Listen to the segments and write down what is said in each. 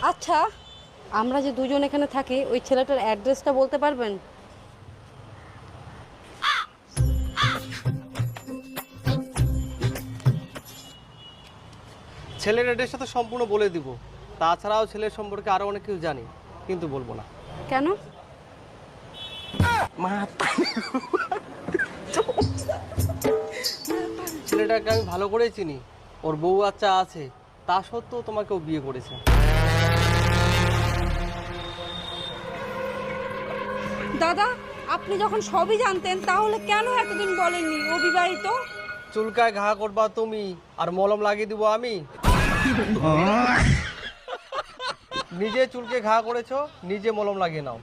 আচ্ছা, আমরা যে দুজন এখানে থাকি ওই ছেলেটার অ্যাড্রেসটা বলতে পারবেন? ছেলের অ্যাড্রেসটা তো সম্পূর্ণ বলে দিব, তাছাড়াও ছেলের সম্পর্কে আরও অনেক কিছু জানি, কিন্তু বলবো না। কেন? ছেলেটাকে আমি ভালো করেই চিনি, ওর বউ বাচ্চা আছে, তা সত্ত্বেও তোমাকে ও বিয়ে করেছে। দাদা, আপনি যখন সবই জানতেন তাহলে কেন এতদিন বলেননি ও বিবাহিত? চুলকায় ঘা করবা তুমি আর মলম লাগিয়ে দিব আমি? নিজে চুলকে ঘা করেছো, নিজে মলম লাগিয়ে নাও।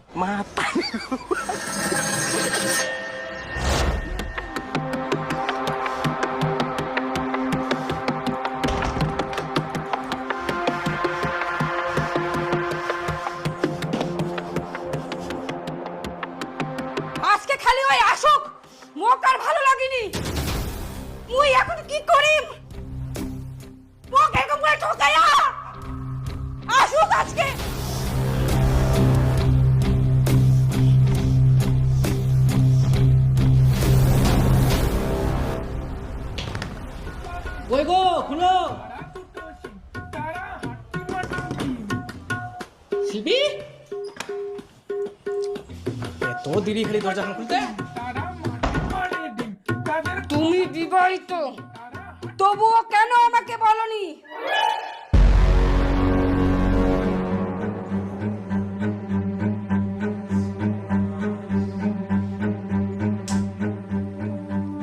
আজকে খালি ওই আসুক, মোক আর ভালো লাগেনি। মুই এখন কি করিম? মোক এরকম করে ঠকাইয়া আসুক আজকে। ওই গো খুলো। শিবি এত দেরি খালি দরজা খুলতে? তুমি বিবাহিত, তবুও কেন আমাকে বলনি?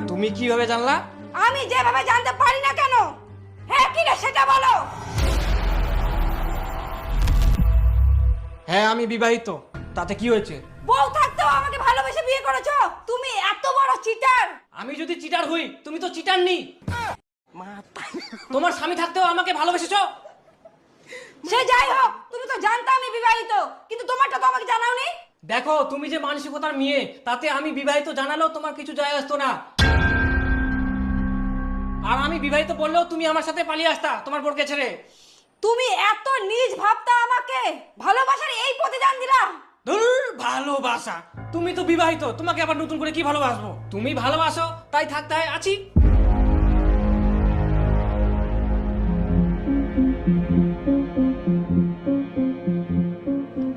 তুমি কিভাবে জানলা? আমি যেভাবে জানতে পারি না কেন? হ্যাঁ কি না সেটা বলো। হ্যাঁ আমি বিবাহিত, তাতে কি হয়েছে? বউ থাকতেও আমাকে ভালোবেসে বিয়ে করেছো, তুমি এত বড় চিটার। আমি যদি চিটার হই, তুমি তো চিটার নি। তোমার স্বামী থাকতেও আমাকে ভালোবেসেছো? সে যাই হোক, তুমি তো জানতে আমি বিবাহিত, কিন্তু তোমারটা তো আমাকে জানাওনি। দেখো তুমি যে মানসিকতার মেয়ে, তাতে আমি বিবাহিত জানালেও তোমার কিছু যায় আসতো না। আর আমি বিবাহিত বললেও তুমি আমার সাথে পালিয়ে আসতা তোমার বোরকে ছেড়ে। তুমি এত নিজ ভাবতা আমাকে, ভালোবাসার এই প্রতিদান দিলা। ধুর, ভালোবাসা? তুমি তো বিবাহিত, তোমাকে আবার নতুন করে কি ভালোবাসবো? তুমি ভালোবাসো তাই থাকতে হয় আছি।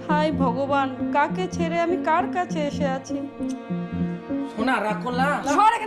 হাই ভগবান, কাকে ছেড়ে আমি কার কাছে এসে আছি? শোনা রাগ করলা? সরে